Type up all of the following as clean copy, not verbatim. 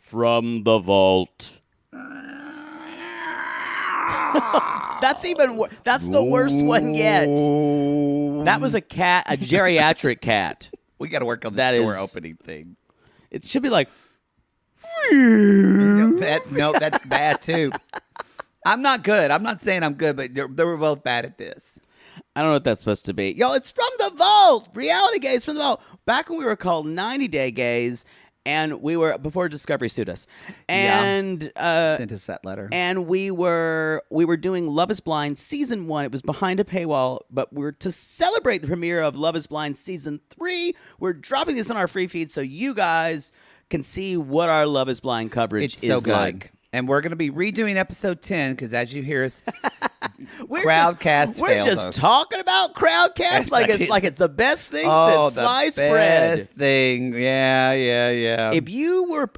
from the vault. That's that's the worst one yet. That was a cat, a geriatric cat. We got to work on the door opening thing. It should be like. No, that's bad too. I'm not good. I'm not saying I'm good, but they were both bad at this. I don't know what that's supposed to be. Y'all, it's from the vault. Reality Gays from the vault. Back when we were called 90 Day Gays, and we were before Discovery sued us, and sent us that letter. And we were doing Love Is Blind season 1. It was behind a paywall, but we're to celebrate the premiere of Love Is Blind season 3. We're dropping this on our free feed so you guys can see what our Love Is Blind coverage is so good. Like. And we're going to be redoing episode 10 because, as you hear us, Crowdcast We're just talking about Crowdcast like it's the best thing since sliced bread. Best thing, yeah. If you were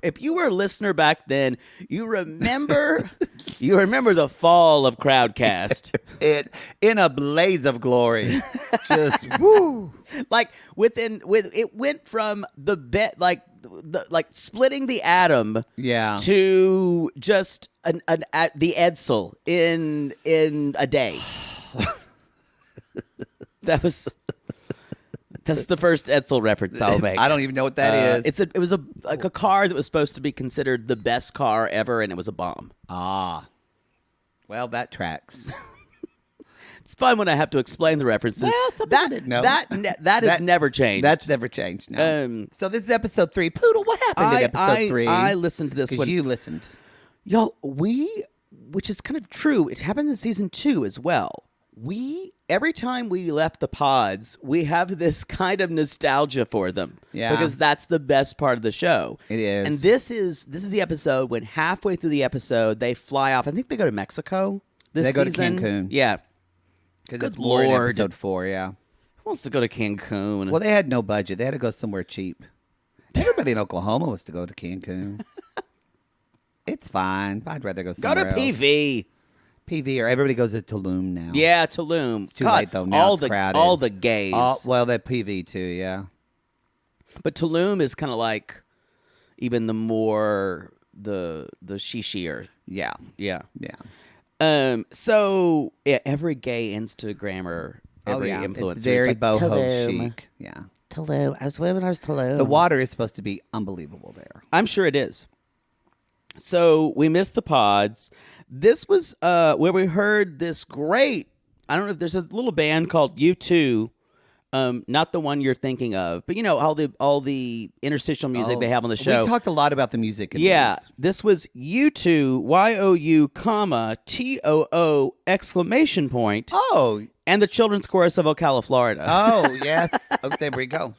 a listener back then, you remember the fall of Crowdcast. In a blaze of glory, just woo. Like it went from the splitting the atom, to just the Edsel in a day. That's the first Edsel reference I'll make. I don't even know what that is. It was a car that was supposed to be considered the best car ever, and it was a bomb. Ah, well, that tracks. It's fun when I have to explain the references. Well, that has never changed. That's never changed. No. So this is episode 3. Poodle, what happened in episode 3? I listened to this one. Because you listened. Y'all, which is kind of true, it happened in season 2 as well. Every time we left the pods, we have this kind of nostalgia for them. Yeah. Because that's the best part of the show. It is. And this is the episode when halfway through the episode, they fly off. I think they go to Mexico this season. They go to Cancun. Yeah. Because it's more in episode 4, yeah. Who wants to go to Cancun? Well, they had no budget. They had to go somewhere cheap. Everybody in Oklahoma was to go to Cancun. It's fine. I'd rather go somewhere else. PV. PV, or everybody goes to Tulum now. Yeah, Tulum. It's too late, though. Now it's crowded. All the gays. Well, that PV, too, yeah. But Tulum is kind of like even the more the shishier. Yeah. Yeah. So every gay Instagrammer, every influencer, it's very like, boho chic. Yeah. Tulum. I was living in Tulum. The water is supposed to be unbelievable there. I'm sure it is. So we missed the pods. This was where we heard this great. I don't know if there's a little band called U2. Not the one you're thinking of, but you know all the interstitial music they have on the show. We talked a lot about the music. This was U2, Y-O-U, comma, T-O-O, exclamation point. Oh, and the children's chorus of Ocala, Florida. Oh, yes. There we go.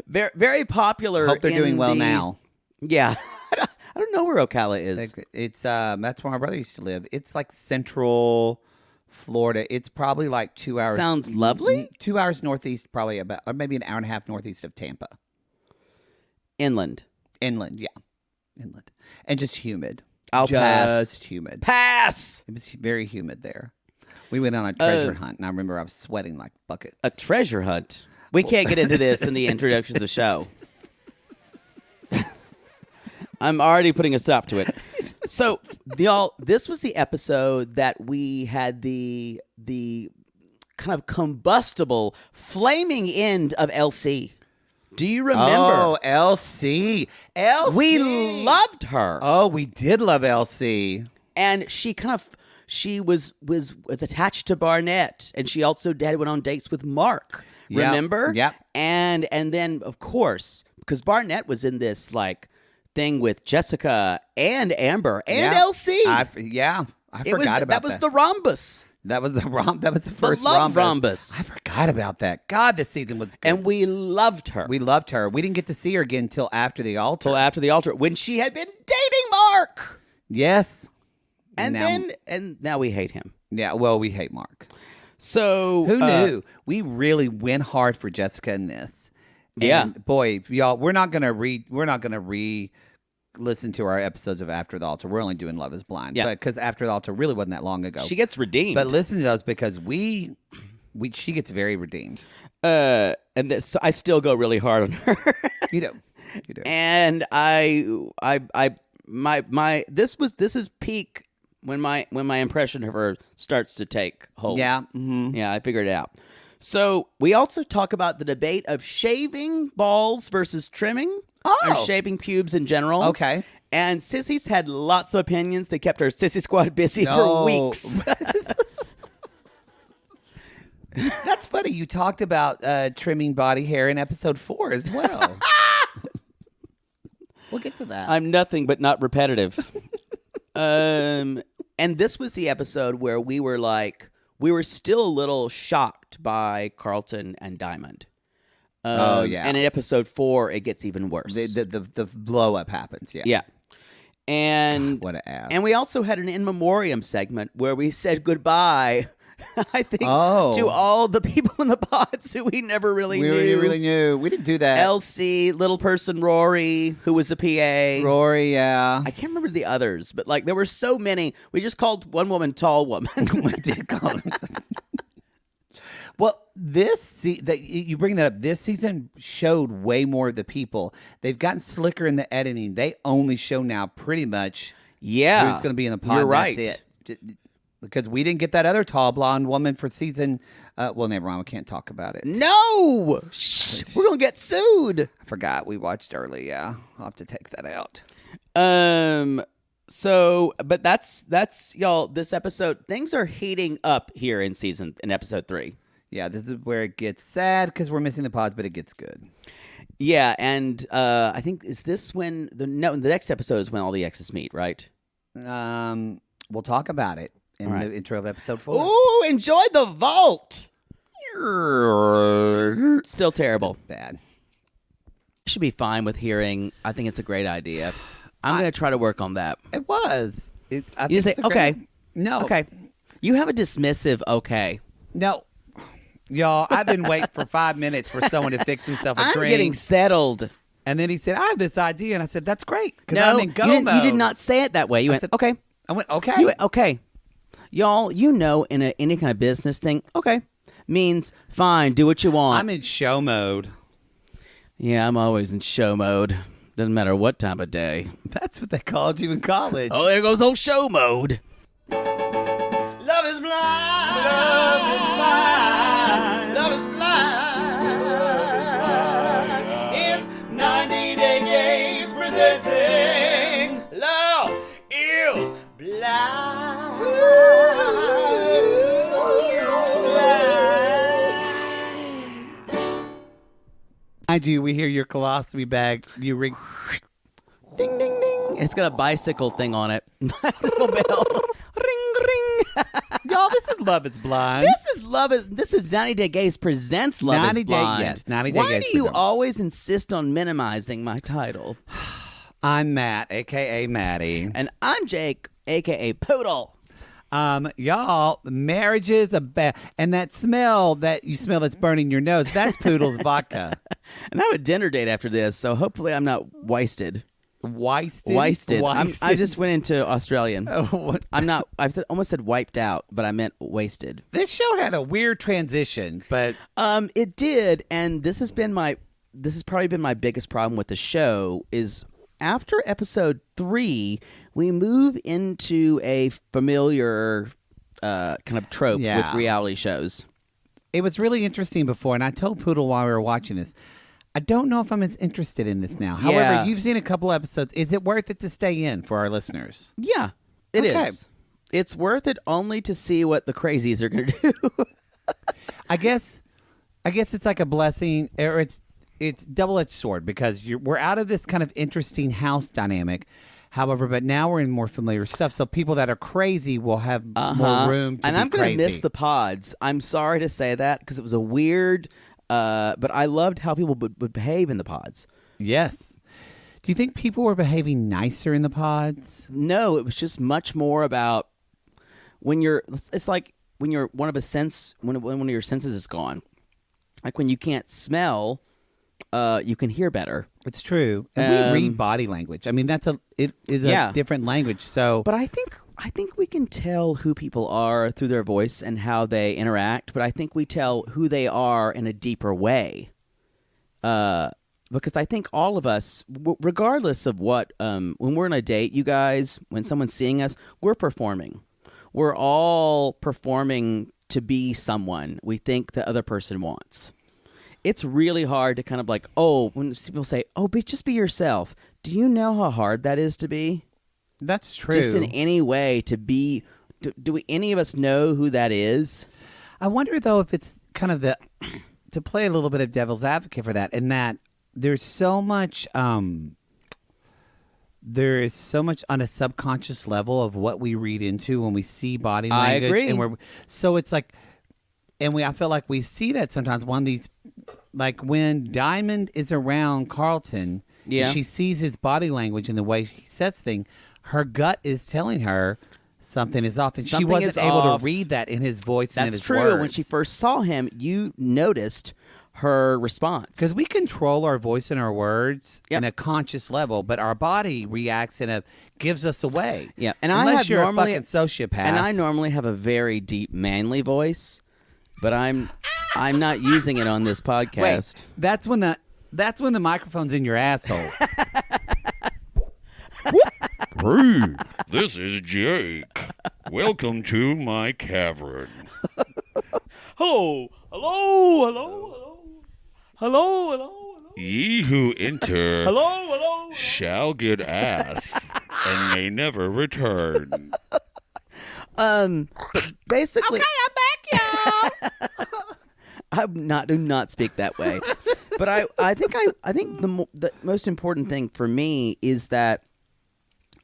Very, very popular. Hope they're doing well now. Yeah, I don't know where Ocala is. It's that's where my brother used to live. It's like central Florida. It's probably like 2 hours. Sounds lovely. 2 hours northeast, probably about, or maybe an hour and a half northeast of Tampa. Inland, yeah. Inland. And just humid. I'll pass. Just humid. Pass! It was very humid there. We went on a treasure hunt, and I remember I was sweating like buckets. A treasure hunt? We can't get into this in the introduction to the show. I'm already putting a stop to it. So, y'all, this was the episode that we had the kind of combustible, flaming end of LC. Do you remember? Oh, LC. We loved her. Oh, we did love LC. And she was attached to Barnett, and she also went on dates with Mark. Remember? Yep. And then, of course, because Barnett was in this like thing with Jessica and Amber and LC. I forgot about that. That was the rhombus. That was the first love rhombus. I forgot about that. God, this season was good. And we loved her. We didn't get to see her again until after the altar. When she had been dating Mark. Yes. And now we hate him. Yeah, well, we hate Mark. So who knew? We really went hard for Jessica in this. And boy, y'all, we're not gonna listen to our episodes of After the Altar. We're only doing Love Is Blind. Yeah, because After the Altar really wasn't that long ago. She gets redeemed. But listen to us because she gets very redeemed. So I still go really hard on her. You know. You do. And this is peak when my impression of her starts to take hold. Yeah. Mm-hmm. Yeah, I figured it out. So we also talk about the debate of shaving balls versus trimming, or shaving pubes in general. Okay. And Sissy's had lots of opinions that kept our Sissy Squad busy for weeks. That's funny. You talked about trimming body hair in episode 4 as well. We'll get to that. I'm nothing but not repetitive. And this was the episode where we were still a little shocked by Carlton and Diamond. yeah. And in episode 4, it gets even worse. The blow up happens. Yeah. Yeah. And what an ass. And we also had an in memoriam segment where we said goodbye. I think to all the people in the pods who we never really knew. We really knew. We didn't do that. Elsie, little person Rory, who was a PA. Rory, yeah. I can't remember the others, but there were so many. We just called one woman Tall Woman. We did call it. Well, you bring that up. This season showed way more of the people. They've gotten slicker in the editing. They only show now pretty much who's going to be in the pod. You're right. That's it. Because we didn't get that other tall blonde woman for season. Well, never mind. We can't talk about it. No! Shh, we're going to get sued. I forgot. We watched early. Yeah. I'll have to take that out. So, but that's y'all, this episode, things are heating up here in episode 3. Yeah, this is where it gets sad because we're missing the pods, but it gets good. Yeah, and I think, is this when, the next episode is when all the exes meet, right? We'll talk about it in the intro of episode 4. Ooh, enjoy the vault! Still terrible. Bad. Should be fine with hearing, I think it's a great idea. I'm going to try to work on that. It was. You say, okay. No. Okay. You have a dismissive okay. No. Y'all, I've been waiting for 5 minutes for someone to fix himself a I'm drink. getting settled. And then he said, I have this idea. And I said, that's great. No, I'm in go you mode. did not say it that way. You went, said, okay. I went, okay. You went, okay. Y'all, in any kind of business thing, okay, means fine, do what you want. I'm in show mode. Yeah, I'm always in show mode. Doesn't matter what time of day. That's what they called you in college. Oh, there goes old show mode. Love is blind. Love is blind. Love is blind. It's 90 Days presenting Love is Blind. Mind you, we hear your colostomy bag. You ring. Ding, ding, ding. It's got a bicycle thing on it. Little bell. Ring, ring. Y'all, this is Love is Blind. This is 90 Day Gays presents Love is Blind. Yes, 90 Day Why Gays do you present. always insist on minimizing my title? I'm Matt, a.k.a. Maddie. And I'm Jake, a.k.a. Poodle. Y'all, marriages are bad. And that smell that you smell that's burning your nose, that's Poodle's vodka. And I have a dinner date after this, so hopefully I'm not wasted. Wasted? I just went into Australian. Oh, what? I'm not. Almost said wiped out, but I meant wasted. This show had a weird transition, but It did, and this has probably been my biggest problem with the show is after episode 3, we move into a familiar kind of trope with reality shows. it was really interesting before. And I told Poodle while we were watching this, I don't know if I'm as interested in this now. However, you've seen a couple episodes. Is it worth it to stay in for our listeners? Yeah, it is. It's worth it only to see what the crazies are going to do. I guess it's like a blessing, or it's double-edged sword, because we're out of this kind of interesting house dynamic. However, but now we're in more familiar stuff, so people that are crazy will have more room to and be I'm going to crazy. miss the pods. I'm sorry to say that because it was a weird, but I loved how people would behave in the pods. Yes. Do you think people were behaving nicer in the pods? No, it was just much more about when you're. It's like when you're one of your senses is gone. Like when you can't smell, you can hear better. It's true, and we read body language. I mean, it is a different language. So, but I think we can tell who people are through their voice and how they interact. But I think we tell who they are in a deeper way. because I think all of us, regardless of what, when we're on a date, you guys, when someone's seeing us, we're performing. We're all performing to be someone we think the other person wants. It's really hard to kind of like, when people say, just be yourself. Do you know how hard that is to be? That's true. Just in any way to be, do any of us know who that is? I wonder, though, if it's kind of to play a little bit of devil's advocate for that, in that there's so much on a subconscious level of what we read into when we see body language. I agree. And so it's like, I feel like we see that sometimes. One of these, like when Diamond is around Carlton, yeah, she sees his body language and the way he says things, her gut is telling her something is off, and she wasn't able to read that in his voice and in his words. That's true. When she first saw him, you noticed her response. Because we control our voice and our words in a conscious level, but our body reacts gives us away. Yeah, and unless you're a fucking sociopath. And I normally have a very deep, manly voice, but I'm not using it on this podcast. Wait, that's when the microphone's in your asshole. Hey, this is Jake. Welcome to my cavern. Hello, hello, hello, hello, hello, hello. Ye who enter hello, shall get ass and may never return. Basically, Okay, I'm back, y'all. do not speak that way. But I think the most important thing for me is that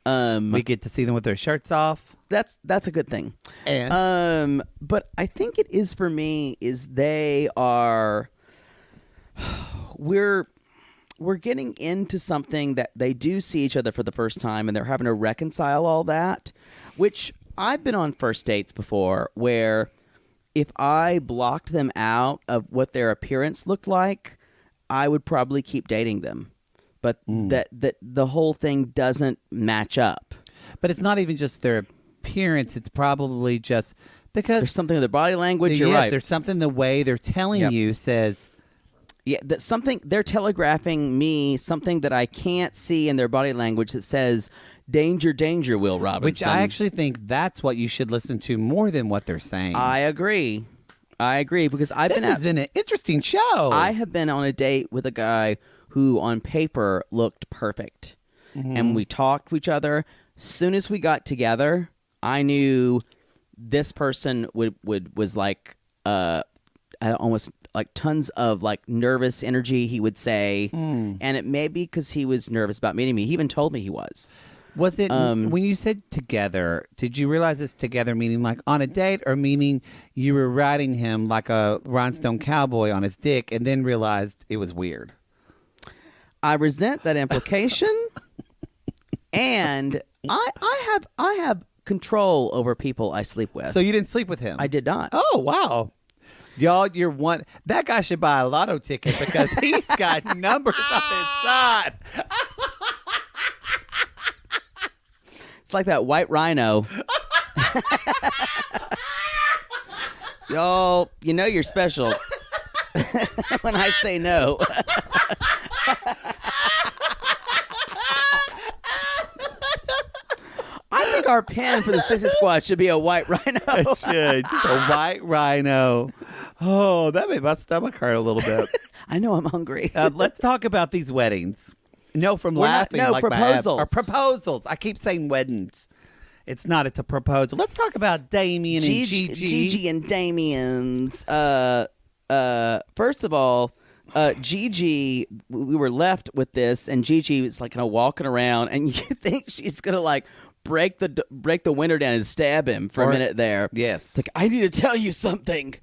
we get to see them with their shirts off. That's a good thing. And but I think it is for me is they are we're getting into something that they do see each other for the first time and they're having to reconcile all that, which I've been on first dates before where if I blocked them out of what their appearance looked like, I would probably keep dating them. But that the whole thing doesn't match up. But it's not even just their appearance. It's probably just because there's something in their body language. You're right. There's something the way they're telling you says. Yeah, that something they're telegraphing me something that I can't see in their body language that says "Danger, danger, Will Robinson." Which I actually think that's what you should listen to more than what they're saying. I agree because This has been an interesting show. I have been on a date with a guy who on paper looked perfect. Mm-hmm. And we talked to each other. Soon as we got together, I knew this person was like almost like tons of like nervous energy, he would say. And it may be because he was nervous about meeting me. He even told me he was. Was it when you said together, did you realize it's together meaning like on a date or meaning you were riding him like a rhinestone cowboy on his dick and then realized it was weird? I resent that implication, and I have control over people I sleep with. So you didn't sleep with him? I did not. Oh, wow. Y'all, that guy should buy a lotto ticket because he's got numbers on his side. It's like that white rhino. Y'all, you know you're special when I say no. I think our pen for the Sissy Squad should be a white rhino. It should. Just a white rhino. Oh, that made my stomach hurt a little bit. I know I'm hungry. Let's talk about these weddings. No, from laughing. No, like proposals. Or proposals. I keep saying weddings. It's not. It's a proposal. Let's talk about Damien and Gigi. Gigi and Damien's. First of all, Gigi, we were left with this, and Gigi was like kind of walking around, and you think she's gonna like break the window down and stab him for a minute there. Yes. It's like, I need to tell you something.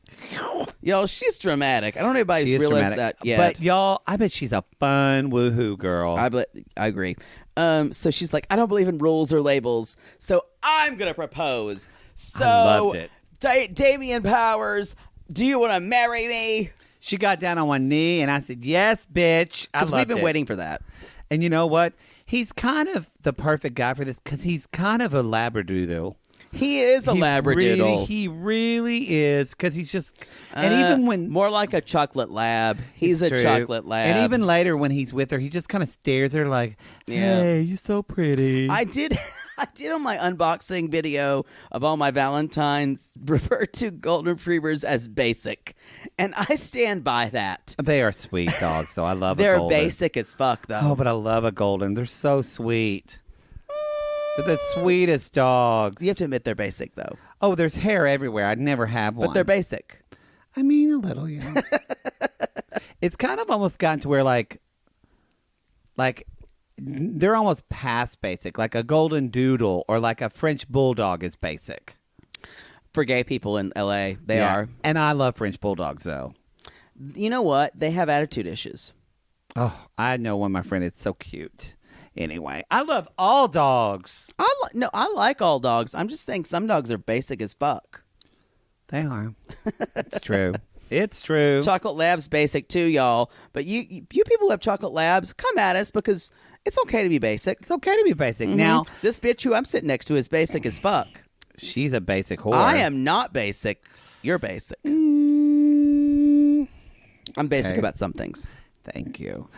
Y'all, she's dramatic. I don't know if anybody's realized that yet. But y'all, I bet she's a fun woohoo girl. I agree. So she's like, I don't believe in rules or labels, so I'm going to propose. So, I loved it. Damien Powers, do you want to marry me? She got down on one knee, and I said, yes, bitch. Because we've been waiting for that. And you know what? He's kind of the perfect guy for this because he's kind of a labradoodle. He is a labradoodle. He really is, because he's just. And even when more like a chocolate lab, he's a true. chocolate lab. And even later when he's with her, he just kind of stares at her like, "Hey, you're so pretty." I did on my unboxing video of all my Valentines refer to golden retrievers as basic, and I stand by that. They are sweet dogs, though. I love. They're a golden. basic as fuck, though. Oh, but I love a golden. They're so sweet. They're the sweetest dogs. You have to admit they're basic, though. Oh, there's hair everywhere. I'd never have one. But they're basic. I mean, a little, yeah. It's kind of almost gotten to where, like, they're almost past basic. Like a golden doodle or like a French bulldog is basic. For gay people in L.A., they are. And I love French bulldogs, though. You know what? They have attitude issues. Oh, I know one, my friend. It's so cute. Anyway, I love all dogs. I like all dogs. I'm just saying some dogs are basic as fuck. They are. It's true. It's true. Chocolate Lab's basic too, y'all. But you people who have chocolate labs, come at us because it's okay to be basic. It's okay to be basic. Mm-hmm. Now, this bitch who I'm sitting next to is basic as fuck. she's a basic whore. I am not basic. You're basic. I'm basic Okay. about some things. Thank you.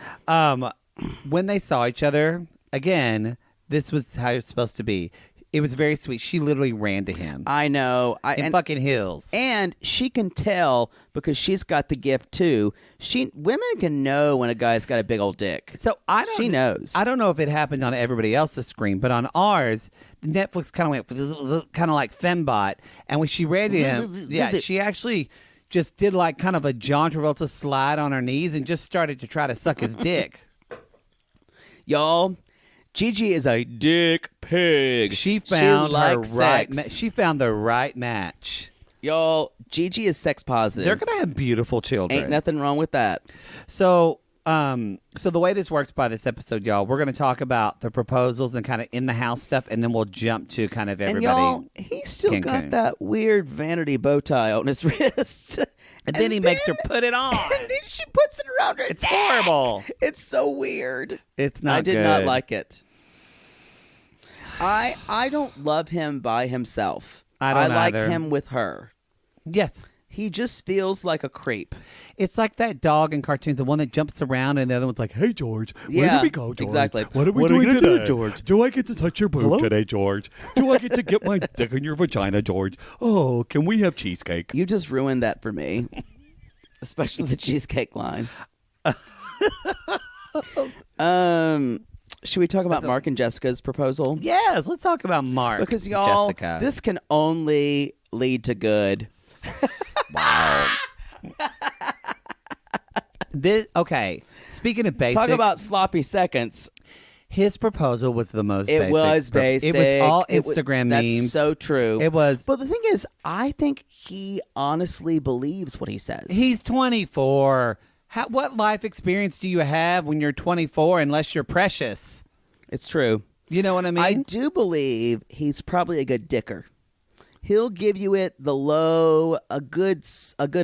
When they saw each other, again, this was how it was supposed to be. It was very sweet. She literally ran to him I know. in fucking heels. And she can tell because she's got the gift too. Women can know when a guy's got a big old dick. So She knows. I don't know if it happened on everybody else's screen, but on ours, Netflix kind of went kind of like Fembot, and when she ran to him, she actually just did like kind of a John Travolta slide on her knees and just started to try to suck his dick. Y'all, Gigi is a dick pig. She found her likes right. sex. She found the right match. Y'all, Gigi is sex positive. They're gonna have beautiful children. Ain't nothing wrong with that. So the way this works by this episode, y'all, we're going to talk about the proposals and kind of in the house stuff, and then we'll jump to kind of everybody. And y'all, he's still Cancun. got that weird vanity bow tie on his wrist. And then he makes her put it on. And then she puts it around her It's neck. horrible. It's so weird. It's not I did good. not like it. I don't love him by himself. I don't like either. him with her. Yes. He just feels like a creep. It's like that dog in cartoons, the one that jumps around and the other one's like, "Hey, George, where Yeah, did we go, George? exactly. What are we doing today, George? Do I get to touch your boob today, George? Do I get to get my dick in your vagina, George? Oh, can we have cheesecake?" You just ruined that for me. Especially the cheesecake line. Should we talk about Mark and Jessica's proposal? Yes, let's talk about Mark. Because y'all, Jessica. this can only lead to good. Okay. Speaking of basic, Talk about sloppy seconds. his proposal was the most basic. It was basic. It was all It wa- Instagram That's memes. so true. It was. But the thing is, I think he honestly believes what he says. He's 24. What life experience do you have when you're 24 unless you're precious? It's true. You know what I mean? I do believe he's probably a good dicker. He'll give you the low, a good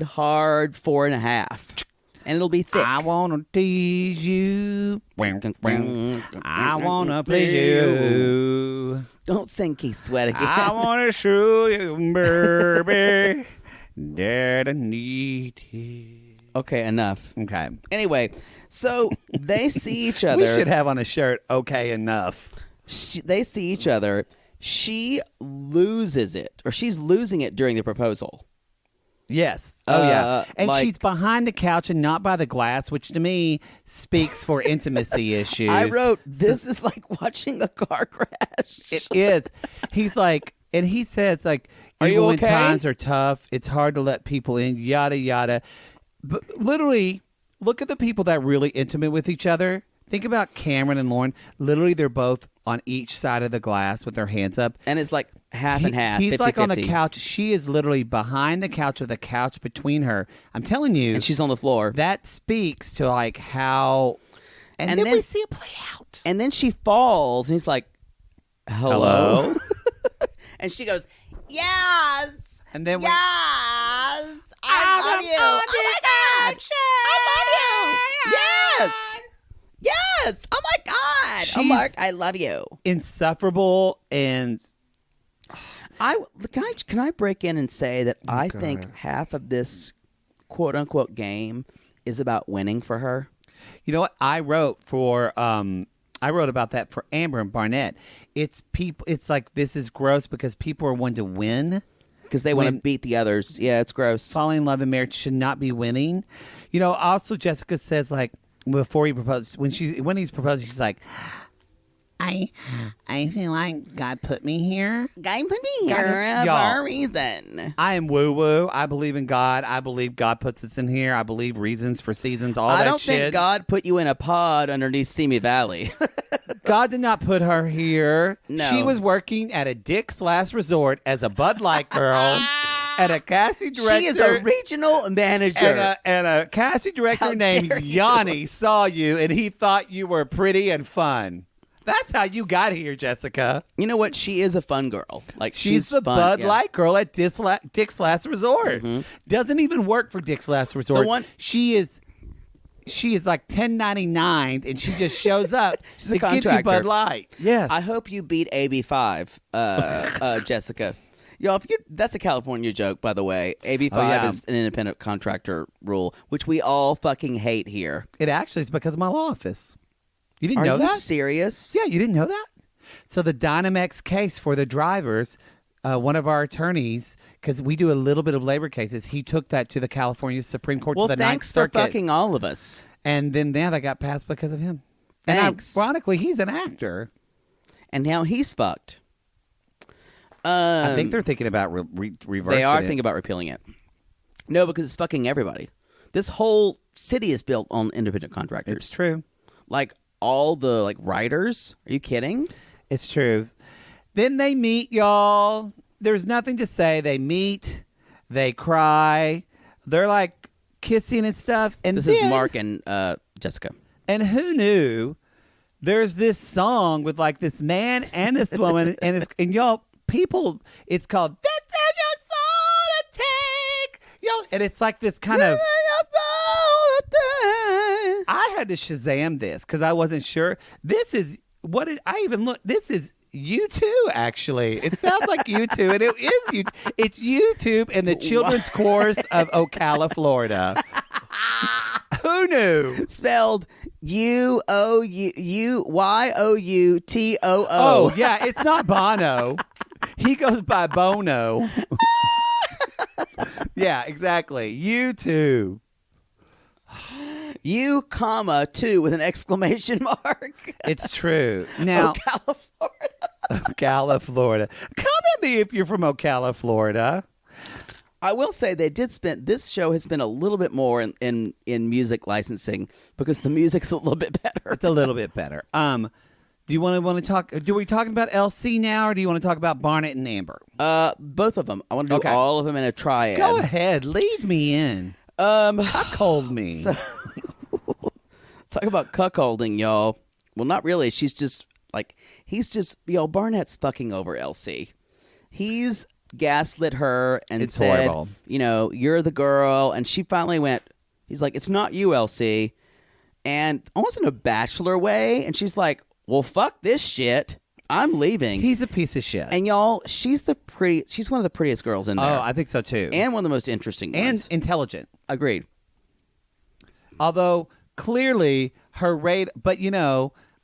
hard 4.5, and it'll be thick. I want to tease you. I want to please you. Don't sing Keith Sweat again. I want to show you, baby, that I need you. Okay, enough. Okay. Anyway, so they see each We other. should have on a shirt, okay, enough. They see each other. She loses it, or she's losing it during the proposal. Yes. Oh, yeah. And like- she's behind the couch and not by the glass, which to me speaks for intimacy issues. I wrote, this is like watching a car crash. It is. He's like, and he says, like, Are even you when okay? times are tough, it's hard to let people in, yada, yada. But literally, look at the people that are really intimate with each other. Think about Cameron and Lauren. Literally, they're both on each side of the glass with their hands up. And it's like half and half. He's 50, like on the 50. couch. She is literally behind the couch with a couch between her. I'm telling you, And she's on the floor. that speaks to like how. And then we see it play out. And then she falls, and he's like, hello? And she goes, yes. And then Yes. I love you. Oh, my God. I love you. Yes. Yes. Oh, my God. She's oh, Mark, I love you. insufferable and Can I break in and say that I think half of this quote unquote game is about winning for her. You know what? I wrote about that for Amber and Barnett. It's people. It's like this is gross because people are wanting to win. Because they want to beat the others. Yeah, it's gross. Falling in love and marriage should not be winning. You know, also Jessica says like before he proposed, when he's proposing, she's like, I feel like God put me here. God put me here for a reason. I am woo woo. I believe in God. I believe God puts us in here. I believe reasons for seasons. All that shit. I don't think God put you in a pod underneath Simi Valley. God did not put her here. No. She was working at a Dick's Last Resort as a Bud Light girl. And a casting director. She is a regional manager. And a casting director named Giannina saw you, and he thought you were pretty and fun. That's how you got here, Jessica. You know what? She is a fun girl. Like she's the fun, Bud Light girl at Dick's Last Resort. Mm-hmm. Doesn't even work for Dick's Last Resort. She is like 1099, and she just shows up she's to a contractor. give you Bud Light. Yes. I hope you beat AB5, Jessica. Y'all, that's a California joke, by the way. AB5 is an independent contractor rule, which we all fucking hate here. It actually is because of my law office. You didn't know that? Are you serious? Yeah, you didn't know that? So the Dynamex case for the drivers, one of our attorneys, because we do a little bit of labor cases, he took that to the California Supreme Court to the Ninth Circuit. Thanks for fucking all of us. And then now they got passed because of him. Thanks. And ironically, he's an actor. And now he's fucked. I think they're thinking about reversing it. They are thinking about repealing it. No, because it's fucking everybody. This whole city is built on independent contractors. It's true. Like all the writers. Are you kidding? It's true. Then they meet, y'all. There's nothing to say. They meet. They cry. They're like kissing and stuff. And this is Mark and Jessica. And who knew? There's this song with like this man and this woman, and y'all. People, it's called "This Is Your Soul to Take," and it's like this kind of. I had to Shazam this because I wasn't sure. This is what did I even look? This is U2 actually. It sounds like U2, and it is U. It's YouTube and the children's chorus of Ocala, Florida. Who knew? Spelled UOUYOUTOO. Oh yeah, it's not Bono. He goes by Bono. Yeah, exactly. You too. U, comma, 2 with an exclamation mark. It's true. Now, Ocala, Florida. Ocala, Florida. Come at me if you're from Ocala, Florida. I will say they did spend. This show has been a little bit more in music licensing because the music's a little bit better. It's a little bit better. Do you want to talk? Do we talking about LC now, or do you want to talk about Barnett and Amber? Both of them. I want to do all of them in a triad. Go ahead, lead me in. Cuckold me. So, talk about cuckolding, y'all. Well, not really. She's just Barnett's fucking over LC. He's gaslit her and said, horrible. You're the girl, and she finally went. He's like, it's not you, LC, and almost in a bachelor way, and she's like, well, fuck this shit. I'm leaving. He's a piece of shit. And y'all, she's one of the prettiest girls in there. Oh, I think so too. And one of the most interesting ones. And intelligent. Agreed. Although clearly her rate, but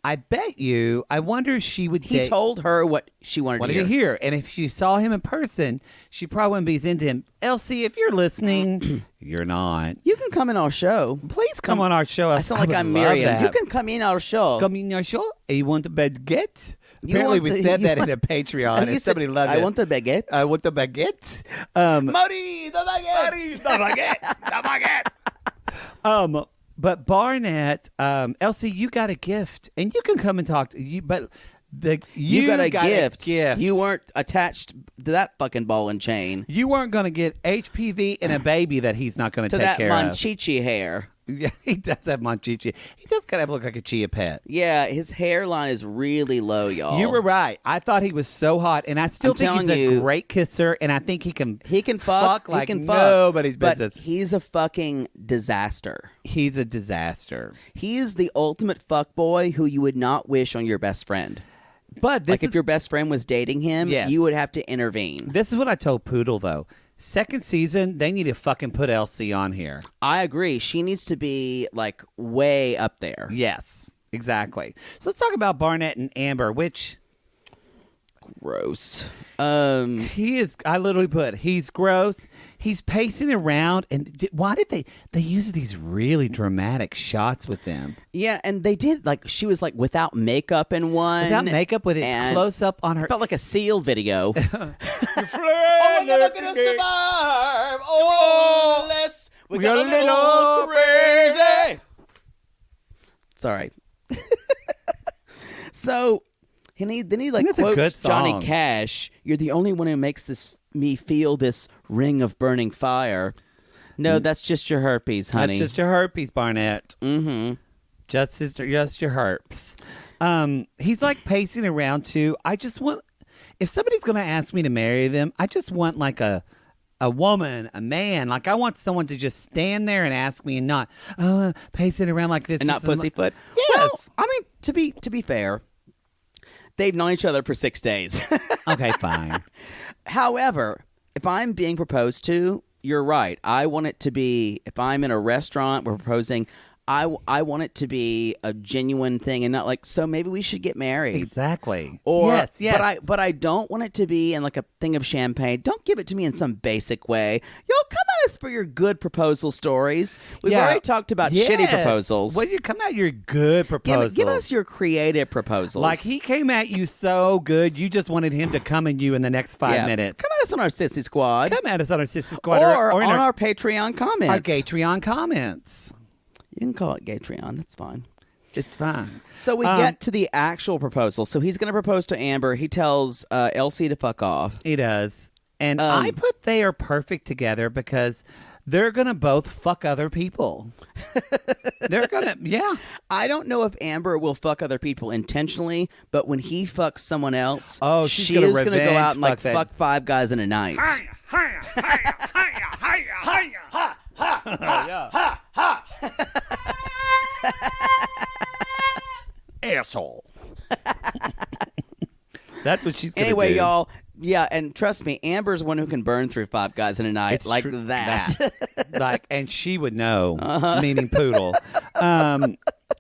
I bet you, I wonder if she would He told her what she wanted to hear. And if she saw him in person, she probably wouldn't be as into him. Elsie, if you're listening, you're not. You can come in our show. Please come on our show. I sound like I'm Miriam. You can come in our show. Come in our show? You want a baguette? Apparently we said that in a Patreon and somebody loved it. I want the baguette. I want the baguette. Marie, the baguette. Marie, the baguette. The baguette. But Barnett, Elsie, you got a gift, and you can come and talk to you. But you got a gift. You weren't attached to that fucking ball and chain. You weren't going to get HPV and a baby that he's not going to take care of. To that Monchichi hair. Yeah, he does have Monchichi. He does kind of look like a chia pet. Yeah, his hairline is really low, y'all. You were right. I thought he was so hot, and I still think he's a great kisser, and I think he can fuck like nobody's business. But he's a fucking disaster. He's a disaster. He's the ultimate fuck boy who you would not wish on your best friend. But this Like if your best friend was dating him, Yes. you would have to intervene. this is what I told Poodle though. Second season, they need to fucking put Elsie on here. I agree. She needs to be like way up there. Yes, exactly. So let's talk about Barnett and Amber, which Gross. he is. I literally put he's gross. He's pacing around, and why did they use these really dramatic shots with them? Yeah, and they did like she was like without makeup in one. Without makeup, with it and close up on her. Felt like a Seal video. Oh, never gonna survive. Oh, unless we got a little crazy. Sorry. So then he like That's a good quotes Johnny song. Cash. You're the only one who makes me feel this ring of burning fire. No, that's just your herpes, honey. That's just your herpes, Barnett. Mm-hmm. Just your herpes. He's like pacing around too. I just want, if somebody's gonna ask me to marry them, I just want like a woman, a man. Like I want someone to just stand there and ask me, and not pacing around like this And not This is pussyfoot. Yes. Well, I mean, to be fair, they've known each other for 6 days. Okay, fine. However, if I'm being proposed to, you're right. I want it to be, if I'm in a restaurant, we're proposing, I want it to be a genuine thing and not like, so maybe we should get married. Exactly. Or, yes. But I don't want it to be in like a thing of champagne. Don't give it to me in some basic way. Y'all come at us for your good proposal stories. We've Yeah. already talked about shitty Yes. proposals. Well, you come out your good proposals. Give us your creative proposals. Like he came at you so good, you just wanted him to come at you in the next 5 minutes. Come at us on our Sissy Squad. Come at us on our Sister Squad or in on our Patreon comments. our Gatreon comments. You can call it Gatreon. That's fine. It's fine. So we get to the actual proposal. So he's going to propose to Amber. He tells Elsie to fuck off. He does. And I put they are perfect together because they're going to both fuck other people. They're going to, yeah. I don't know if Amber will fuck other people intentionally, but when he fucks someone else, She's she gonna is going to go revenge out and like fuck that. fuck 5 guys in a night. Asshole. That's what she's going to Anyway, do. y'all. Yeah, and trust me, Amber's one who can burn through 5 guys in a night It's like true. that. Like, and she would know, meaning Poodle.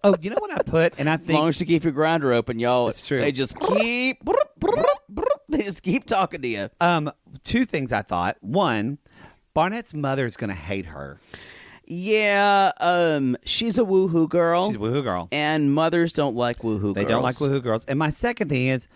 Oh, you know what I put? And I As long think as you keep your grinder open, y'all. It's true. They just keep. They just keep talking to you. 2 things I thought. One, Barnett's mother's going to hate her. Yeah, she's a woohoo girl. She's a woohoo girl. And mothers don't like woohoo girls. They don't like woohoo girls. And my second thing is,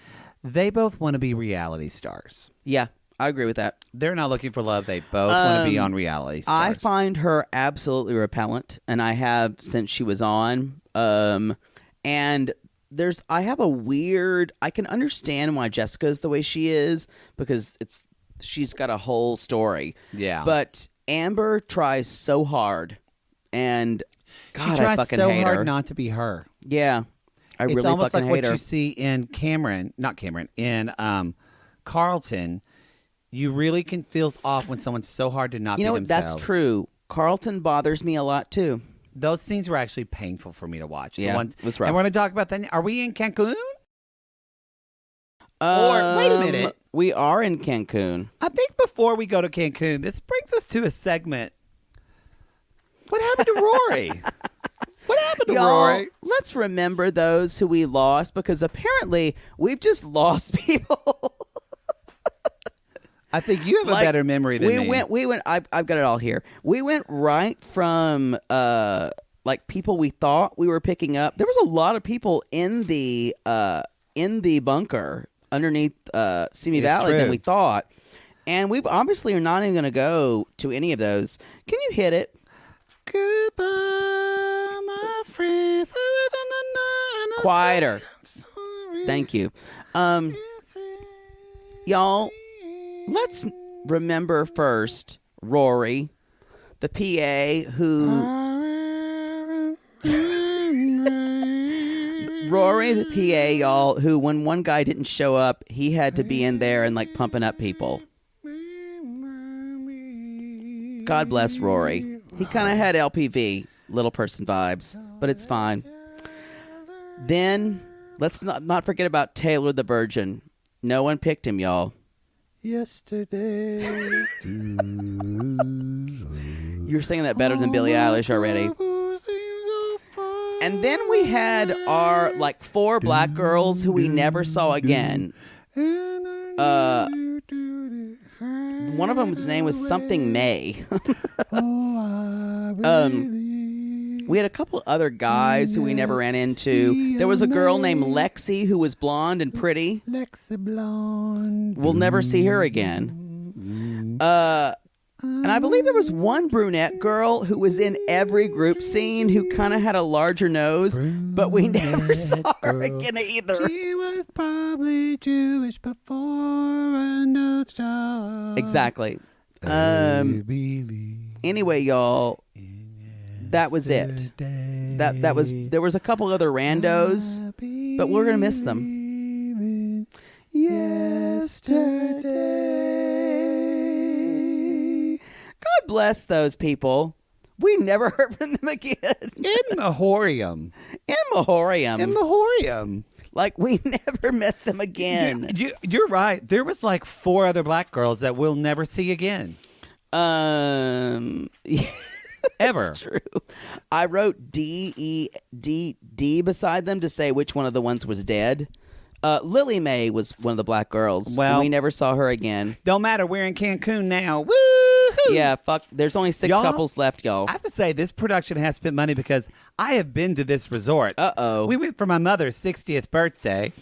they both want to be reality stars. Yeah, I agree with that. They're not looking for love. They both want to be on reality I stars. find her absolutely repellent, and I have since she was on. And I have a weird. I can understand why Jessica's the way she is because she's got a whole story. Yeah. But Amber tries so hard, and God, she tries I fucking so hate hard her. not to be her. Yeah, I It's really almost fucking like hate what her. you see in Carlton. You really can feels off when someone's so hard to not You be know what? themselves. That's true. Carlton bothers me a lot too. Those scenes were actually painful for me to watch. Yeah, it was rough. And we're going to talk about that. Are we in Cancun? Or wait a minute. We are in Cancun. I think before we go to Cancun, this brings us to a segment. What happened to Rory? What happened to Y'all, Rory? let's remember those who we lost because apparently we've just lost people. I think you have a better memory than me. We went. I've got it all here. We went right from like people we thought we were picking up. There was a lot of people in the bunker underneath Simi It's Valley than true. we thought, and we obviously are not even going to go to any of those. Can you hit it? Goodbye, my friends. Quieter. Thank you. Y'all, let's remember first Rory, the PA who... Rory, the PA, y'all, who when one guy didn't show up, he had to be in there and like pumping up people. God bless Rory. He kind of had LPV, little person vibes, but it's fine. Then Let's not forget about Taylor the Virgin. No one picked him, y'all. Yesterday. You're singing that better than Billie Eilish already. And then we had our like 4 black girls who we never saw again. One of them's name was something May. We had a couple other guys who we never ran into. There was a girl named Lexi who was blonde and pretty. Lexi blonde. We'll never see her again. And I believe there was one brunette girl who was in every group scene who kind of had a larger nose, but we never saw her again either. She was probably Jewish before a nostalgia. Exactly. Anyway, y'all, that was it. There was a couple other randos, but we're gonna miss them. Yesterday. God bless those people. We never heard from them again. In Memoriam. In Memoriam. In Memoriam. Like, we never met them again. You're right. There was like 4 other black girls that we'll never see again. Yeah, Ever. that's true. I wrote D beside them to say which one of the ones was dead. Lily Mae was one of the black girls. Well, we never saw her again. Don't matter. We're in Cancun now. Woo! Yeah, fuck. There's only 6 couples left, y'all. I have to say, this production has spent money because I have been to this resort. Uh-oh. We went for my mother's 60th birthday,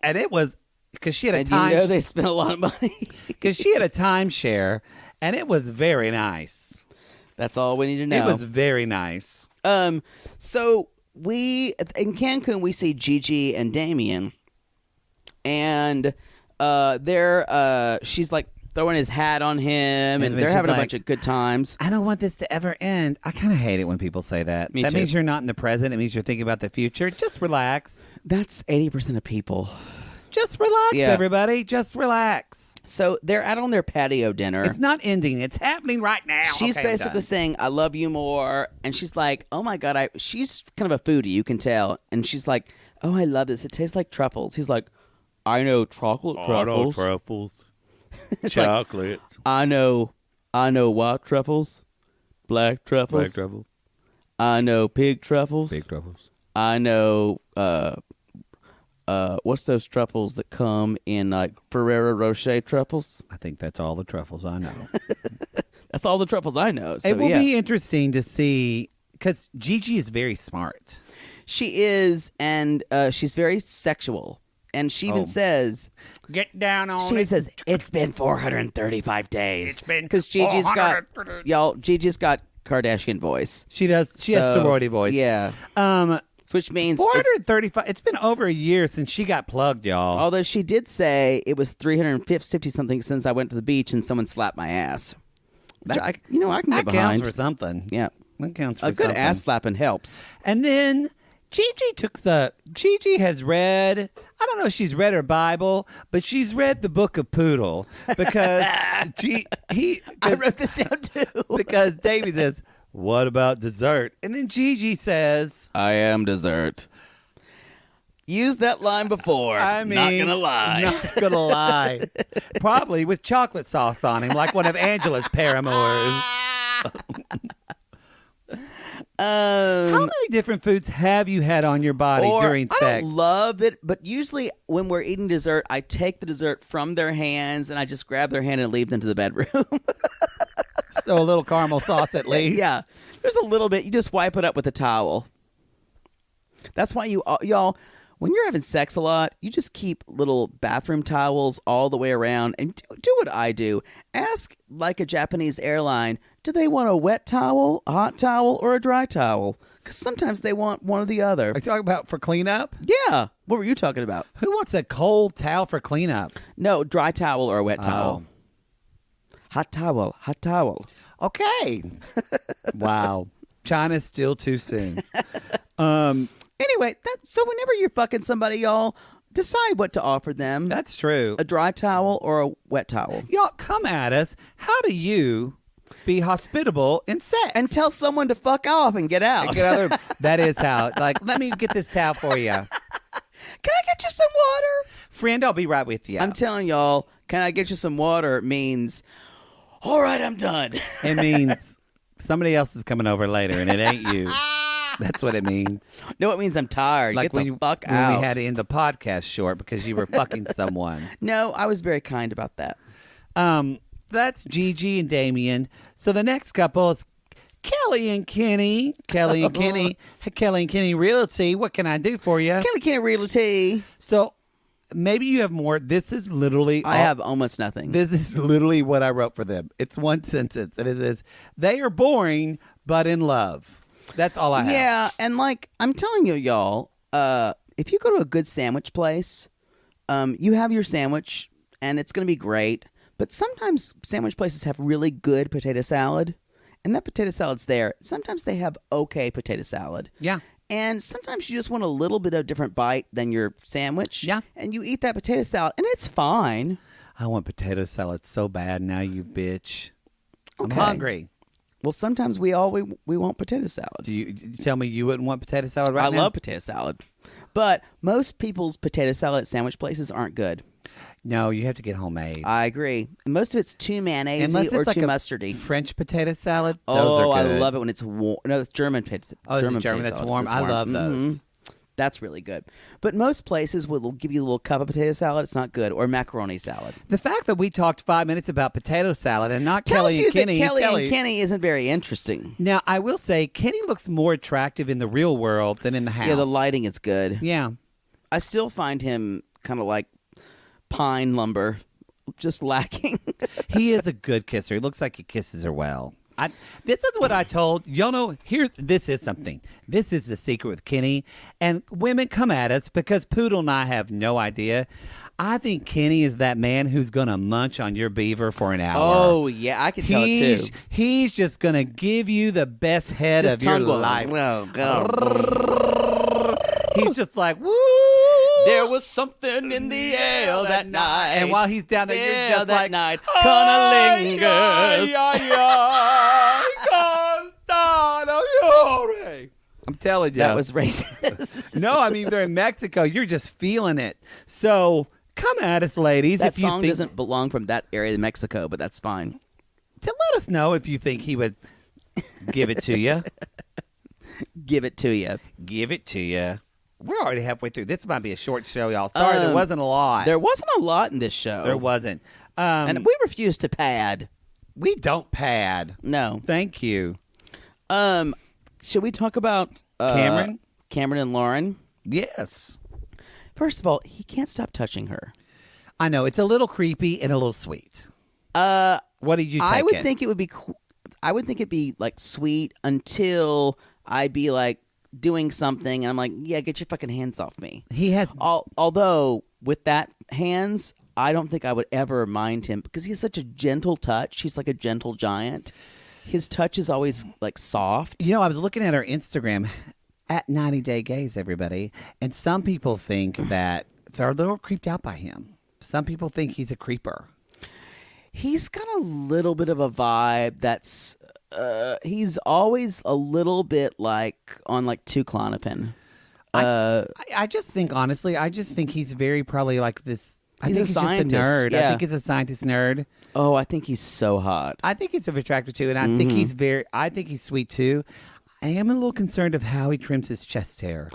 and it was because she had a And time. you know they spent a lot of money. Because she had a timeshare, and it was very nice. That's all we need to know. It was very nice. So we in Cancun we see Gigi and Damien, and she's like throwing his hat on him, and they're having a bunch of good times. I don't want this to ever end. I kind of hate it when people say that. Me that too. means you're not in the present. It means you're thinking about the future. Just relax. That's 80% of people. Just relax, Yeah. everybody. Just relax. So they're out on their patio dinner. It's not ending. It's happening right now. She's Okay, I'm basically done. saying, "I love you more," and she's like, "Oh my god!" She's kind of a foodie, you can tell, and she's like, "Oh, I love this. It tastes like truffles." He's like, "I know chocolate truffles. Truffles. It's like, Chocolate. I know white truffles, black truffles. Black truffle. I know pig truffles. Big truffles. I know what's those truffles that come in like Ferrero Rocher truffles? I think that's all the truffles I know. That's all the truffles I know. So It will yeah. be interesting to see because Gigi is very smart. She is, and she's very sexual. And she even Oh. says, Get down on she it. says, it's been 435 days. It's been Because Gigi's got, 430. y'all, Gigi's got Kardashian voice. She does. She has So, sorority voice. Yeah. Which means, 435. It's been over a year since she got plugged, y'all. although she did say it was 350 something since I went to the beach and someone slapped my ass. Which I can that get behind. counts for something. Yeah. That counts for A good something. ass slapping helps. And then Gigi has read, I don't know if she's read her Bible, but she's read the book of Poodle because I wrote this down too. because Davey says, what about dessert? And then Gigi says, I am dessert. Used that line before. I mean, not gonna lie. Not gonna lie. Probably with chocolate sauce on him, like one of Angela's paramours. How many different foods have you had on your body Or, during I sex? don't love it, but usually when we're eating dessert, I take the dessert from their hands and I just grab their hand and leave them to the bedroom. So a little caramel sauce at least. Yeah, there's a little bit. You just wipe it up with a towel. That's why y'all, when you're having sex a lot, you just keep little bathroom towels all the way around and do what I do. Ask like a Japanese airline, do they want a wet towel, a hot towel, or a dry towel? Because sometimes they want one or the other. Are you talking about for cleanup? Yeah. What were you talking about? Who wants a cold towel for cleanup? No, dry towel or a wet towel. Hot towel, hot towel. Okay. Wow. China's still too soon. Anyway, so whenever you're fucking somebody, y'all, decide what to offer them. That's true. A dry towel or a wet towel. Y'all come at us. How do you be hospitable in sex? And tell someone to fuck off and get out. That is how. Like, let me get this towel for you. Can I get you some water? Friend, I'll be right with you. I'm telling y'all, can I get you some water means, all right, I'm done. It means somebody else is coming over later, and it ain't you. That's what it means. No, it means I'm tired. Like Get the fuck when out. we had to end the podcast short because you were fucking someone. No, I was very kind about that. That's Gigi and Damien. So the next couple is Kelly and Kenny. Kelly and Kenny. Kelly and Kenny Realty. What can I do for you? Kelly can't realty. So maybe you have more. This is literally. I have almost nothing. This is literally what I wrote for them. It's one sentence, and it is, "They are boring, but in love." That's all I have. Yeah, and like I'm telling you, y'all, if you go to a good sandwich place, you have your sandwich, and it's going to be great. But sometimes sandwich places have really good potato salad, and that potato salad's there. Sometimes they have okay potato salad. Yeah. And sometimes you just want a little bit of different bite than your sandwich. Yeah. And you eat that potato salad, and it's fine. I want potato salad so bad now, you bitch. I'm Okay. hungry. Well, sometimes we want potato salad. Do you tell me you wouldn't want potato salad right I now? love potato salad. But most people's potato salad at sandwich places aren't good. No, you have to get homemade. I agree. And most of it's too mayonnaise Unless or it's like too a mustardy. French potato salad. Those Oh, are I good. love it when it's warm. No, it's German potato. Oh, German potato that's salad. warm. It's I love those. Mhm. That's really good. But most places will give you a little cup of potato salad. It's not good. Or macaroni salad. The fact that we talked 5 minutes about potato salad and not Tells Kelly you and Kenny. that Kelly and Kenny isn't very interesting. Now, I will say, Kenny looks more attractive in the real world than in the house. Yeah, the lighting is good. Yeah. I still find him kind of like pine lumber, just lacking. He is a good kisser. He looks like he kisses her well. This is what I told y'all. Know this is something. This is the secret with Kenny, and women come at us because Poodle and I have no idea. I think Kenny is that man who's gonna munch on your beaver for an hour. Oh yeah, I can tell it too. He's just gonna give you the best head Just of your tongue life. Oh God. He's just like woo. There was something in the air that night. And while he's down there, you're just that like, night kinda lingers. I'm telling you. That was racist. No, I mean, they're in Mexico. You're just feeling it. So come at us, ladies. That if you song think, doesn't belong from that area of Mexico, but that's fine. to let us know if you think he would give it to you. Give it to you. Give it to you. We're already halfway through. This might be a short show, y'all. Sorry, there wasn't a lot. There wasn't a lot in this show. There wasn't. And we refuse to pad. We don't pad. No. Thank you. Should we talk about Cameron? Cameron and Lauren? Yes. First of all, he can't stop touching her. I know. It's a little creepy and a little sweet. What did you take I would it? think it would be. I would think it'd be like sweet until I'd be like doing something, and I'm like, yeah, get your fucking hands off me. He has. Although with that hands, I don't think I would ever mind him because he has such a gentle touch. He's like a gentle giant. His touch is always like soft. You know, I was looking at our Instagram at 90 Day Gays, everybody, and some people think that they're a little creeped out by him. Some people think he's a creeper. He's got a little bit of a vibe that's. He's always a little bit like on like 2 Klonopin. I just think, honestly, he's very probably like this. I He's think a he's scientist, just a nerd. I yeah. think he's a scientist nerd. Oh, I think he's so hot. I think he's attractive too, and I think he's I think he's sweet too. I am a little concerned of how he trims his chest hair.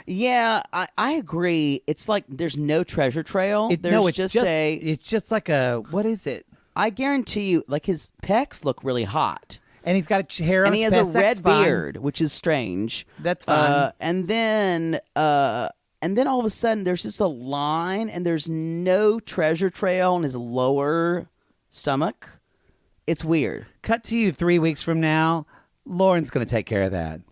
Yeah, I agree. It's like there's no treasure trail. It's just like a, what is it? I guarantee you, like his pecs look really hot. And he's got a hair on And he his has a chest. That's red fine. beard, which is strange. That's fine. And then all of a sudden, there's just a line, and there's no treasure trail on his lower stomach. It's weird. Cut to you 3 weeks from now. Lauren's going to take care of that.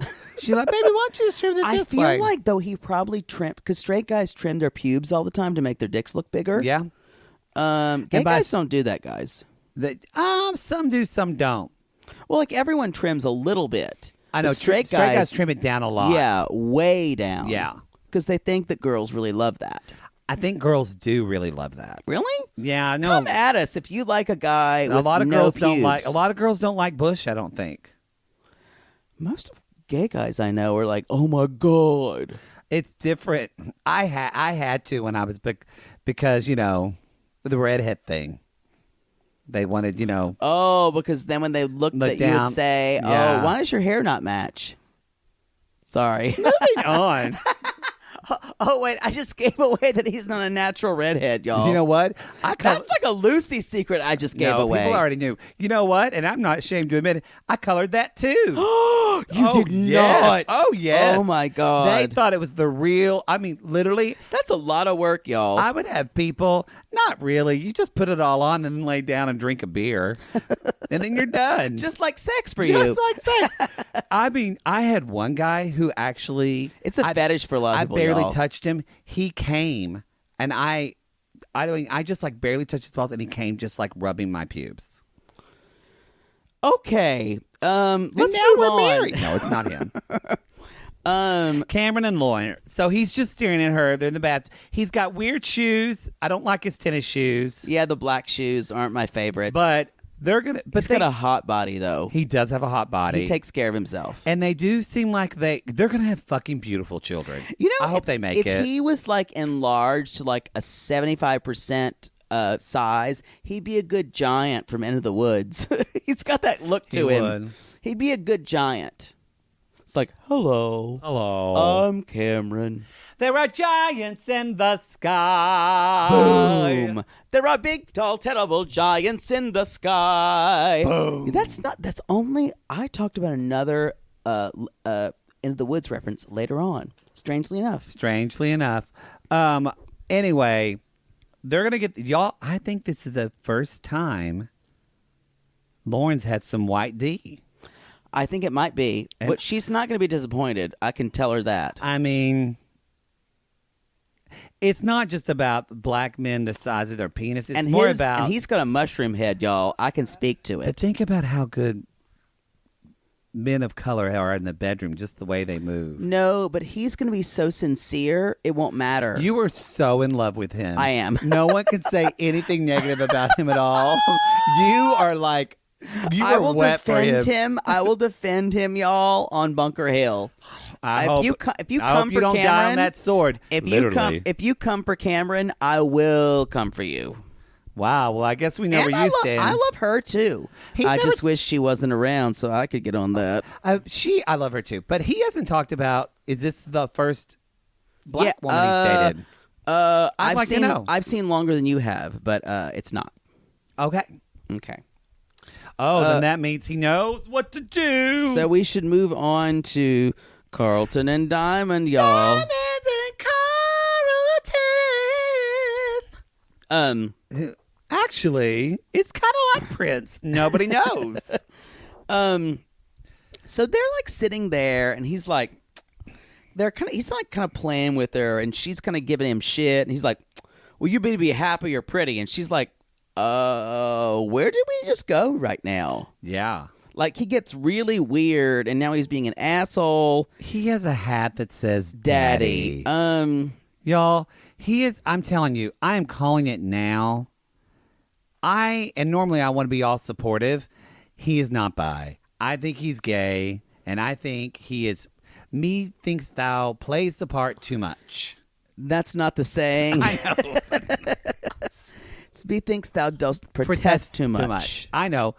She's like, baby, why don't you just trim it I this feel way? like, though, he probably trimmed, because straight guys trim their pubes all the time to make their dicks look bigger. Yeah. Gay guys don't do that, guys. Some do, some don't. Well, like everyone trims a little bit. I know. But Straight guys trim it down a lot. Yeah, way down. Yeah. Because they think that girls really love that. I think girls do really love that. Really? Yeah, I know. Come at us if you like a guy with a lot of no girls pubes. don't like. A lot of girls don't like bush. I don't think. Most of gay guys I know are like, oh my god. It's different. I had to when I was because the redhead thing. They wanted Oh, because then when they looked at you down. would say, Yeah. "Oh, why does your hair not match?" Sorry. moving on. Oh wait, I just gave away that he's not a natural redhead, y'all. You know what? That's like a Lucy secret I just gave away. People already knew. You know what? And I'm not ashamed to admit it. I colored that too. You did yes. not. Oh yes. Oh my God. They thought it was the real. I mean, literally. That's a lot of work, y'all. I would have people. Not really. You just put it all on and then lay down and drink a beer, and then you're done. Just like sex for Just you. like sex. I mean, I had one guy who actually. It's a fetish for a lot of people. I barely y'all. touched him. He came, and I just like barely touched his balls, and he came just like rubbing my pubes. Okay. Let's now move we're on. married. No, it's not him. Cameron and Lauren. So he's just staring at her. They're in the bath. He's got weird shoes. I don't like his tennis shoes. Yeah, the black shoes aren't my favorite. But they're gonna. But He's got a hot body, though. He does have a hot body. He takes care of himself. And they do seem like they're gonna have fucking beautiful children. You know, I hope they make it. If he was like enlarged to like a 75% size, he'd be a good giant from End of the Woods. He's got that look to him. would. He'd be a good giant. It's like, hello. Hello. I'm Cameron. There are giants in the sky. Boom. There are big, tall, terrible giants in the sky. Boom. That's only, I talked about another End of the Woods reference later on, strangely enough. Strangely enough. Anyway, they're gonna get y'all. I think this is the first time Lauren's had some white D. I think it might be. And- But she's not going to be disappointed. I can tell her that. I mean, it's not just about black men the size of their penis. It's more about. And he's got a mushroom head, y'all. I can speak to But it. think about how good men of color are in the bedroom, just the way they move. No, but he's going to be so sincere, it won't matter. You were so in love with him. I am. No one can say anything negative about him at all. You are like, you I were will wet for him. defend him. I will defend him, y'all, on Bunker Hill. I If hope you I come hope you for don't die Cameron, on that sword. Literally. if you come for Cameron, I will come for you. Wow. Well, I guess we know And where you stand. I love her too. He's I never- just wish she wasn't around so I could get on that. I love her too. But he hasn't talked about. Is this the first black Yeah, woman he's dated? I've like to seen know. I've seen longer than you have, but it's not. Okay. Okay. Oh, then that means he knows what to do. So we should move on to Carlton and Diamond, y'all. Diamond and Carlton. Actually, it's kind of like Prince. Nobody knows. So they're like sitting there, and he's like, he's like kind of playing with her, and she's kind of giving him shit, and he's like, "Well, you better be happy or pretty," and she's like, where did we just go right now?" Yeah. Like, he gets really weird, and now he's being an asshole. He has a hat that says Daddy. Y'all, he is, I'm telling you, I am calling it now. And normally I want to be all supportive. He is not bi. I think he's gay, and I think he is, me thinks thou plays the part too much. That's not the saying. I know. Methinks thou dost protest too much. I know.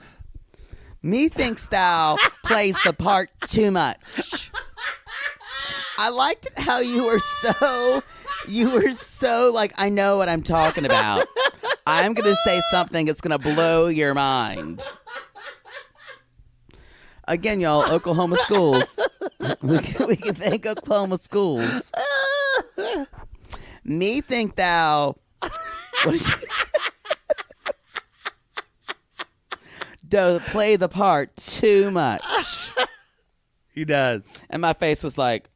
Methinks thou plays the part too much. I liked it how you were so like, I know what I'm talking about. I'm going to say something that's going to blow your mind. Again, y'all, Oklahoma schools. We can thank Oklahoma schools. Me think thou. What did you? Do play the part too much. He does. And my face was like,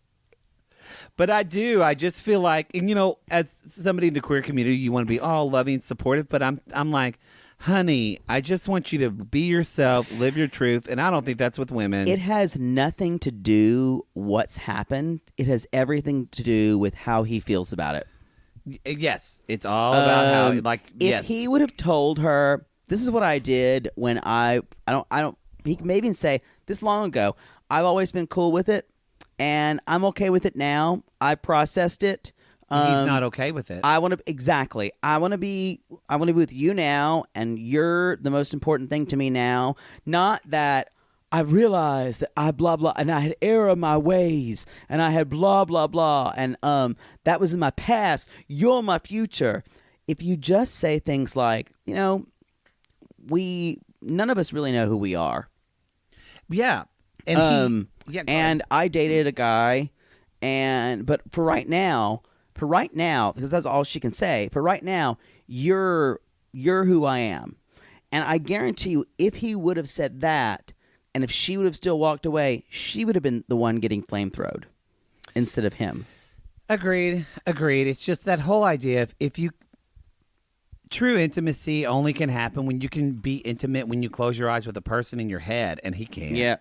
But I do. I just feel like, and as somebody in the queer community, you want to be all loving, supportive. But I'm like, honey, I just want you to be yourself, live your truth. And I don't think that's with women. it has nothing to do what's happened. It has everything to do with how he feels about it. Yes, it's all about how, like, if yes. he would have told her, this is what I did when he can maybe say, this long ago, I've always been cool with it. and I'm okay with it now. I processed it. He's not okay with it. I want to I want to be with you now, and you're the most important thing to me now. Not that I realized that I blah blah, and I had error of my ways, and I had blah blah blah, and that was in my past. You're my future. If you just say things like, none of us really know who we are. Yeah, and and I dated a guy, but for right now, because that's all she can say. For right now, you're who I am, and I guarantee you, if he would have said that, and if she would have still walked away, she would have been the one getting flamethrowed instead of him. Agreed. It's just that whole idea of true intimacy only can happen when you can be intimate when you close your eyes with a person in your head, and he can't. Yeah.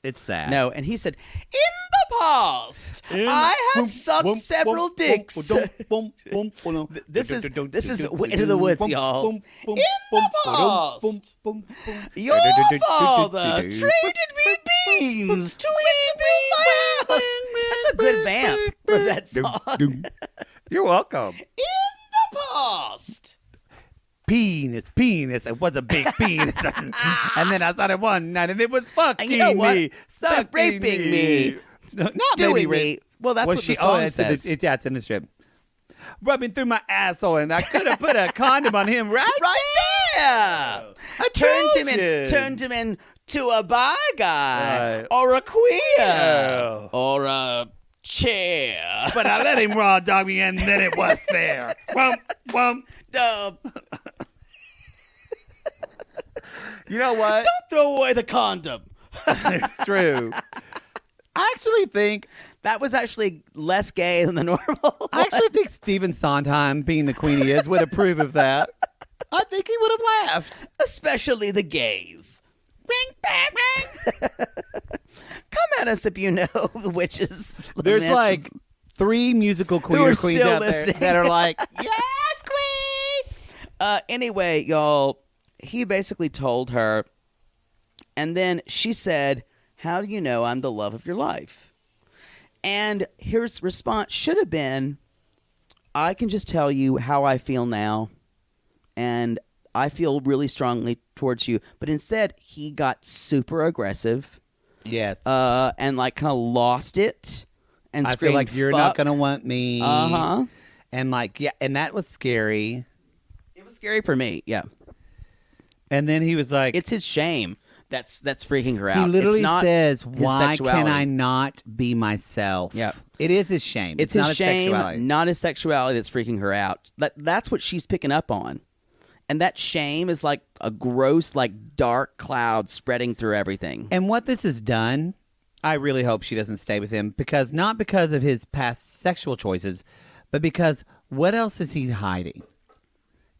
It's sad. No, and he said, in the past, I have sucked several dicks. This is Into the Woods, y'all. In the past, your father traded me beans to build my house. That's a good vamp for that song. You're welcome. In the past. Penis. It was a big penis. And then I started one night, and it was fucking me, raping me, not doing maybe me. Well, that's what the song says. It's in the strip. Rubbing through my asshole, and I could have put a condom on him right there. I turned him into a bi guy, or a queer, or a chair. But I let him raw dog me, and then it was fair. Dumb. You know what? Don't throw away the condom. It's true. I actually think that was actually less gay than the normal. I actually think Stephen Sondheim, being the queen he is, would approve of that. I think he would have laughed. Especially the gays. Ring, bang, ring. Come at us if you know the witches. There's like 3 musical queens out there that are like, yes, queen. Anyway, y'all, he basically told her, and then she said, how do you know I'm the love of your life? And his response should have been, I can just tell you how I feel now, and I feel really strongly towards you. But instead, he got super aggressive. Yes. And like kind of lost it and I screamed, feel like you're not going to want me. Uh-huh. And like, yeah, and that was scary. It was scary for me, yeah. And then he was like, it's his shame that's freaking her out. He literally it's not says, his why sexuality. can I not be myself? Yeah. It is his shame. It's not his his shame, sexuality. not his sexuality that's freaking her out. That's what she's picking up on. And that shame is like a gross, like dark cloud spreading through everything. And what this has done, I really hope she doesn't stay with him, because not because of his past sexual choices, but because what else is he hiding?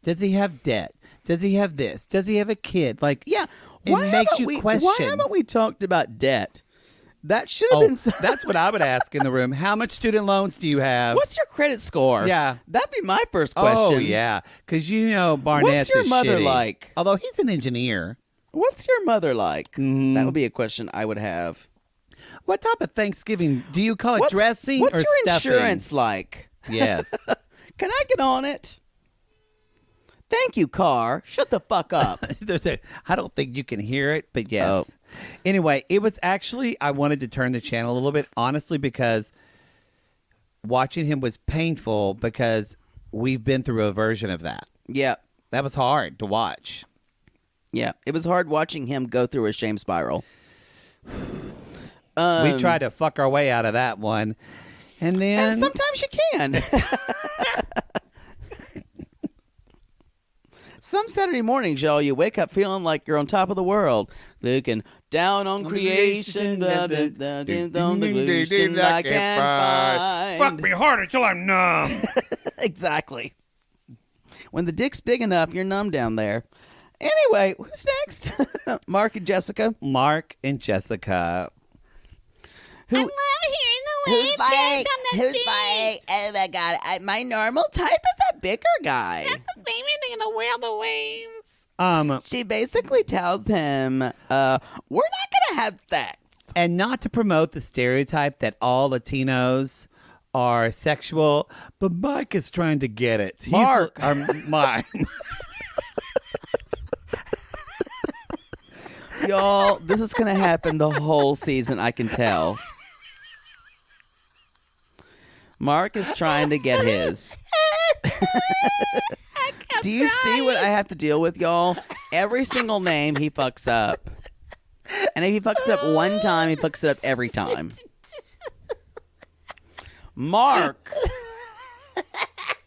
Does he have debt? Does he have this? Does he have a kid? Like, yeah, it makes you question. Why haven't we talked about debt? That should have been. That's what I would ask in the room. How much student loans do you have? What's your credit score? Yeah, that'd be my first question. Oh yeah, because Barnett. What's your mother shitty. like? Although he's an engineer. What's your mother like? Mm-hmm. That would be a question I would have. What type of Thanksgiving do you call it? Dressing what's or your stuffing? Insurance like? Yes. Can I get on it? Thank you, car. Shut the fuck up. I don't think you can hear it, but yes. Oh. Anyway, it was actually, I wanted to turn the channel a little bit, honestly, because watching him was painful because we've been through a version of that. Yeah. That was hard to watch. Yeah. It was hard watching him go through a shame spiral. We tried to fuck our way out of that one. And then... And sometimes you can. Some Saturday mornings, y'all, you wake up feeling like you're on top of the world, looking down on creation, on the illusion I can't find. Fuck me hard until I'm numb. Exactly. When the dick's big enough, you're numb down there. Anyway, who's next? Mark and Jessica. Mark and Jessica. I love hearing the waves. Who's like, oh my God, my normal type is that bigger guy. That's the favorite thing in the world, the waves. She basically tells him, we're not going to have sex. And not to promote the stereotype that all Latinos are sexual, but Mike is trying to get it. Mark. Mike. Y'all, this is going to happen the whole season, I can tell. Mark is trying to get his. Do you see what I have to deal with, y'all? Every single name he fucks up. And if he fucks it up one time, he fucks it up every time. Mark.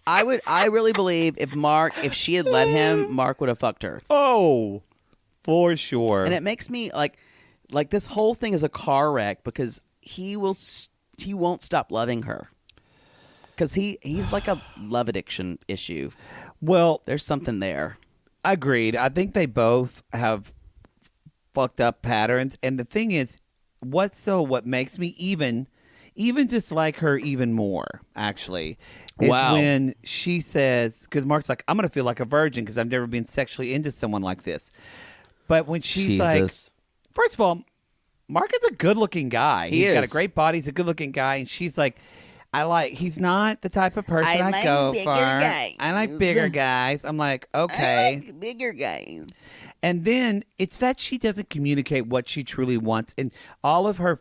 I really believe if she had let him, Mark would have fucked her. Oh, for sure. And it makes me like this whole thing is a car wreck because he won't stop loving her. Because he's like a love addiction issue. Well, There's something there. agreed. I think they both have fucked up patterns. And the thing is, what makes me even dislike her even more, actually, is when she says, because Mark's like, I'm going to feel like a virgin because I've never been sexually into someone like this. But when she's like, first of all, Mark is a good-looking guy. He's got a great body. He's a good-looking guy. And she's like, he's not the type of person I go for. I like bigger guys. I'm like, okay. I like bigger guys. And then it's that she doesn't communicate what she truly wants. And all of her,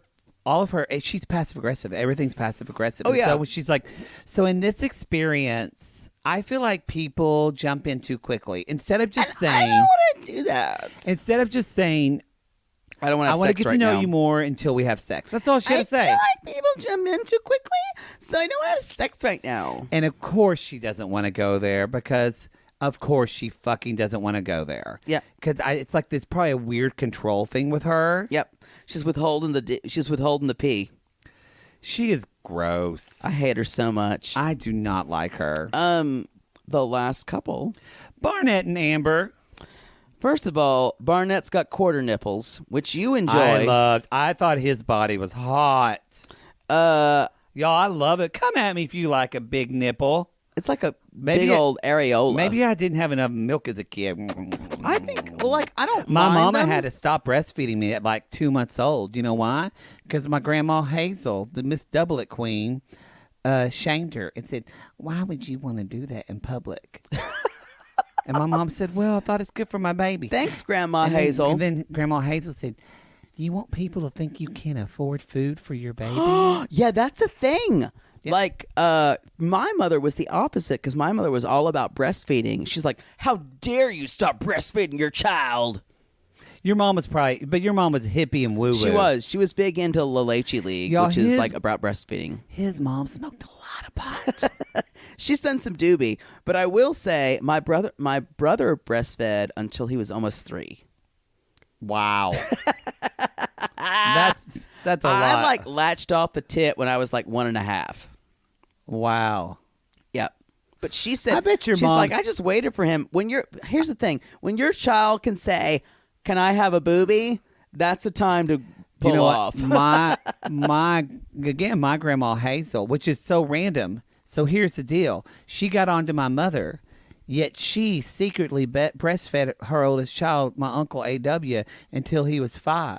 she's passive aggressive. Everything's passive aggressive. Oh, yeah. So she's like, so in this experience, I feel like people jump in too quickly. Instead of just saying, I don't want to do that. Instead of just saying, I don't want to have I want to sex get right to know now. you more until we have sex. That's all she had to say. I feel like people jump in too quickly, so I don't want to have sex right now. And of course she doesn't want to go there because, of course, she fucking doesn't want to go there. Yeah. Because it's like there's probably a weird control thing with her. Yep. She's withholding the pee. She is gross. I hate her so much. I do not like her. The last couple. Barnett and Amber. First of all, Barnett's got quarter nipples, which you enjoy. I thought his body was hot. Y'all, I love it. Come at me if you like a big nipple. It's like a big old areola. Maybe I didn't have enough milk as a kid. I think, I don't My mind mama them. had to stop breastfeeding me at like 2 months old. You know why? Because my grandma Hazel, the Miss Doublet Queen, shamed her and said, "Why would you want to do that in public?" And my mom said, "Well, I thought it's good for my baby." Thanks, Grandma And Hazel. and then Grandma Hazel said, "You want people to think you can't afford food for your baby?" Yeah, that's a thing. Yep. Like, my mother was the opposite because my mother was all about breastfeeding. She's like, "How dare you stop breastfeeding your child?" Your mom was your mom was hippie and woo-woo. She was big into La Leche League, Y'all, which is like about breastfeeding. His mom smoked a lot of pot. She's done some doobie, but I will say my brother breastfed until he was almost 3. Wow. That's a lot. I like latched off the tit when I was like 1.5. Wow. Yep. But she said, I bet your she's mom's- like, I just waited for him. Here's the thing: when your child can say, "Can I have a boobie?" That's the time to pull you know off. What? my grandma Hazel, which is so random. So here's the deal: she got onto my mother, yet she secretly breastfed her oldest child, my uncle A.W., until he was 5.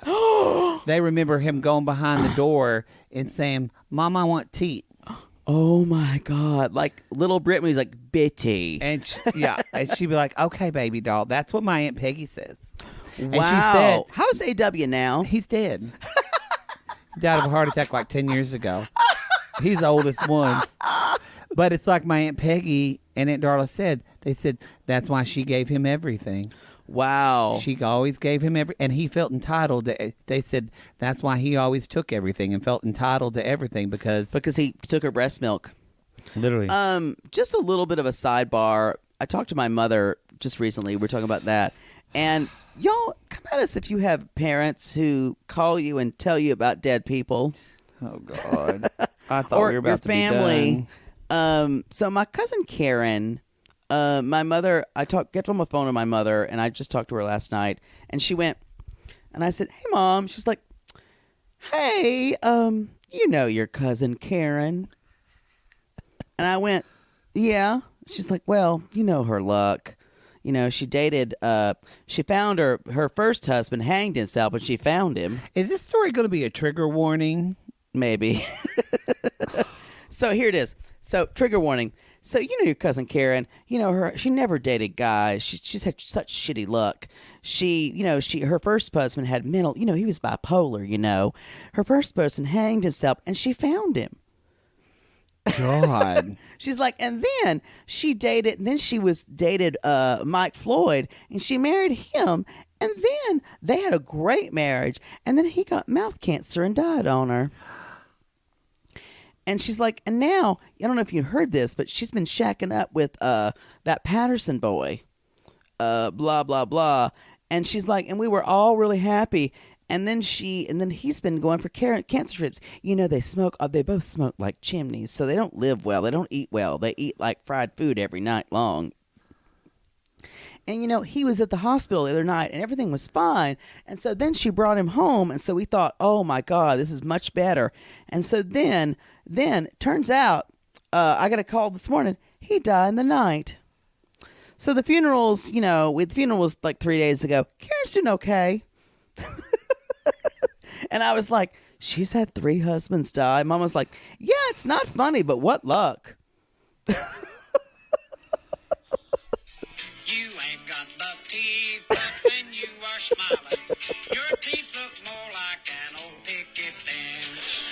They remember him going behind the door and saying, "Mom, I want teat." Oh my God! Like little Brit when he's like Bitty. And she'd be like, "Okay, baby doll." That's what my Aunt Peggy says. Wow. And she said, "How's AW now?" "He's dead. He died of a heart attack like 10 years ago. He's the oldest one." But it's like my Aunt Peggy and Aunt Darla said. They said that's why she gave him everything. Wow. She always gave him and he felt entitled to. They said that's why he always took everything and felt entitled to everything because he took her breast milk. literally. Just a little bit of a sidebar. I talked to my mother just recently. We're talking about that. And y'all, come at us if you have parents who call you and tell you about dead people. Oh God! I thought or we were about your to family. be done. So my cousin Karen, my mother, get on the phone to my mother, and I just talked to her last night, and she went, and I said, "Hey, Mom." She's like, "Hey, you know your cousin Karen?" And I went, "Yeah." She's like, "Well, you know her luck. she dated. She found her first husband hanged himself, but she found him. Is this story going to be a trigger warning? Maybe. So here it is. So trigger warning. So your cousin Karen, she never dated guys. She's had such shitty luck. Her first husband had mental, he was bipolar, Her first person hanged himself and she found him. God. She's like, and then she dated Mike Floyd and she married him. And then they had a great marriage. And then he got mouth cancer and died on her. And she's like, and now, I don't know if you heard this, but she's been shacking up with that Patterson boy, blah, blah, blah. And she's like, and we were all really happy. And then he's been going for cancer trips. They smoke, they both smoke like chimneys, so they don't live well. They don't eat well. They eat like fried food every night long. And, he was at the hospital the other night and everything was fine. And so then she brought him home. And so we thought, oh my God, this is much better. And so then turns out, I got a call this morning. He died in the night. So the funerals, the funeral was like 3 days ago. Karen's doing okay. And I was like, she's had 3 husbands die. Mom was like, yeah, it's not funny, but what luck. You ain't got the teeth, but when you are smiling, your teeth look more like an old picket fence.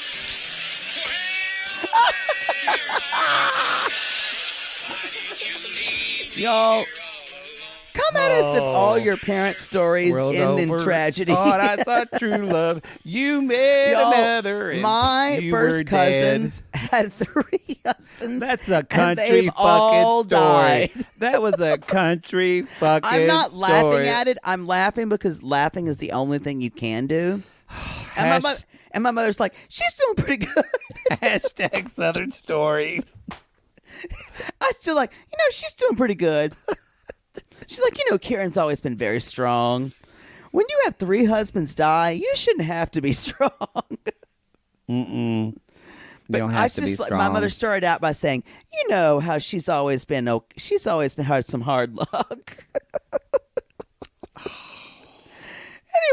Why did you leave me Y'all, here all alone? come at us if all your parents' stories World end in over. tragedy. Oh, and I thought true love. You met Y'all, another. And my you were first dead. cousins had 3 husbands. That's a and country they've all fucking story. died. That was a country fucking I'm not story. laughing at it. I'm laughing because laughing is the only thing you can do. And my mother's like, she's doing pretty good. Hashtag Southern Stories. I still like, she's doing pretty good. She's like, Karen's always been very strong. When you have 3 husbands die, you shouldn't have to be strong. You But don't have to be strong. my mother started out by saying, how she's always been had some hard luck.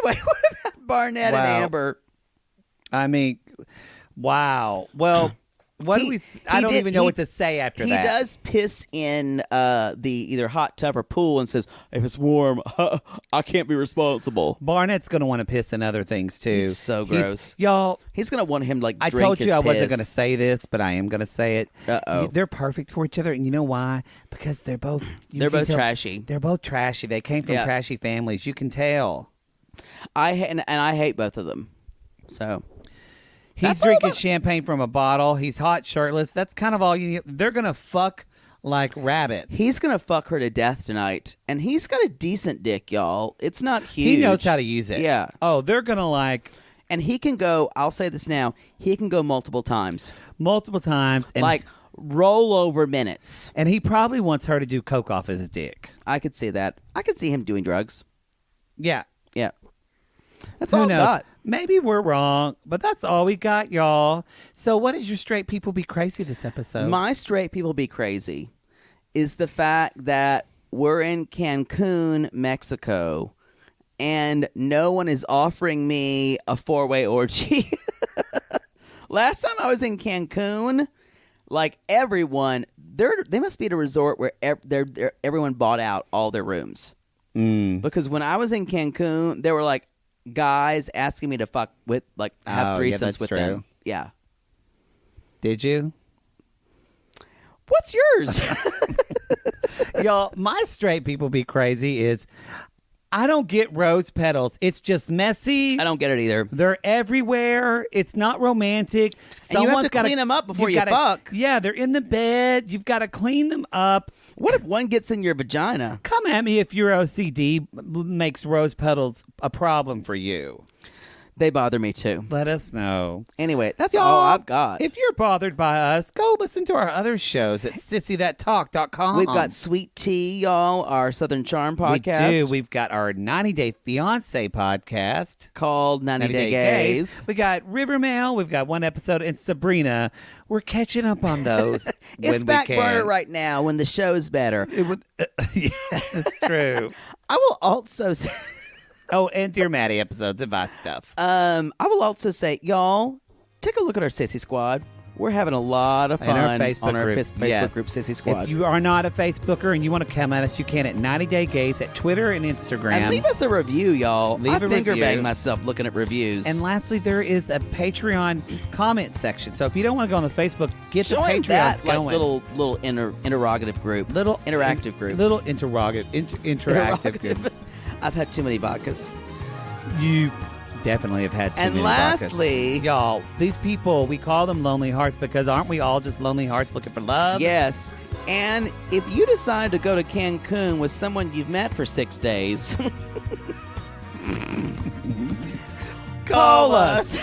Anyway, what about Barnett Wow. and Amber? I mean, wow. Well, what do we? I don't even know what to say after he that. He does piss in the either hot tub or pool and says, if it's warm, I can't be responsible. Barnett's going to want to piss in other things too. He's so gross. Y'all, he's going to want him like I drink told his you I wasn't piss. going to say this, but I am going to say it. Uh-oh. They're perfect for each other, and you know why? Because they're both. They're both trashy. They're both trashy. They came from trashy families. You can tell. I hate both of them. So He's drinking champagne from a bottle. He's hot, shirtless. That's kind of all you need. They're going to fuck like rabbits. he's gonna fuck her to death tonight, and he's got a decent dick, y'all. It's not huge. He knows how to use it. Yeah. Oh, they're going to like. And he can go, I'll say this now, he can go multiple times. And Like roll over minutes. And he probably wants her to do coke off of his dick. I could see that. I could see him doing drugs. Yeah. Yeah. That's Who all I knows? got. Maybe we're wrong, but that's all we got, y'all. So what is your straight people be crazy this episode? My straight people be crazy is the fact that we're in Cancun, Mexico, and no one is offering me a 4-way orgy. Last time I was in Cancun, like everyone, they must be at a resort where everyone bought out all their rooms. Because when I was in Cancun, there were like guys asking me to fuck with, like, have threesomes that's with true. them. Yeah. Did you? What's yours? Y'all, my straight people be crazy is I don't get rose petals. It's just messy. I don't get it either. They're everywhere. It's not romantic. And you have to gotta- clean them up before you've you gotta- fuck. Yeah, they're in the bed. You've got to clean them up. What if one gets in your vagina? Come at me if your OCD makes rose petals a problem for you. They bother me too. Let us know. Anyway, that's Y'all, all I've got. If you're bothered by us, go listen to our other shows at sissythattalk.com. We've got Sweet Tea, y'all, our Southern Charm podcast. We do. We've got our 90 Day Fiance podcast called 90 Day Gays. We got Rivermail. We've got one episode. And Sabrina. We're catching up on those. It's back burner right now when the show's better. Yes, it's true. I will also say... Oh, and Dear Maddie episodes of our stuff. I will also say, y'all, take a look at our Sissy Squad. We're having a lot of fun on our Facebook group. Facebook group, Sissy Squad. If you are not a Facebooker and you want to come at us, you can at 90 Day Gays at Twitter and Instagram. And leave us a review, y'all. Leave I a finger review. bang myself looking at reviews. And lastly, there is a Patreon comment section. So if you don't want to go on the Facebook, get the join Patreons that going. little interrogative group. Interactive group. Little interactive group. I've had too many vodkas. You definitely have had too And many lastly, vodkas. Y'all, these people, we call them lonely hearts because aren't we all just lonely hearts looking for love? yes. And if you decide to go to Cancun with someone you've met for 6 days, call us.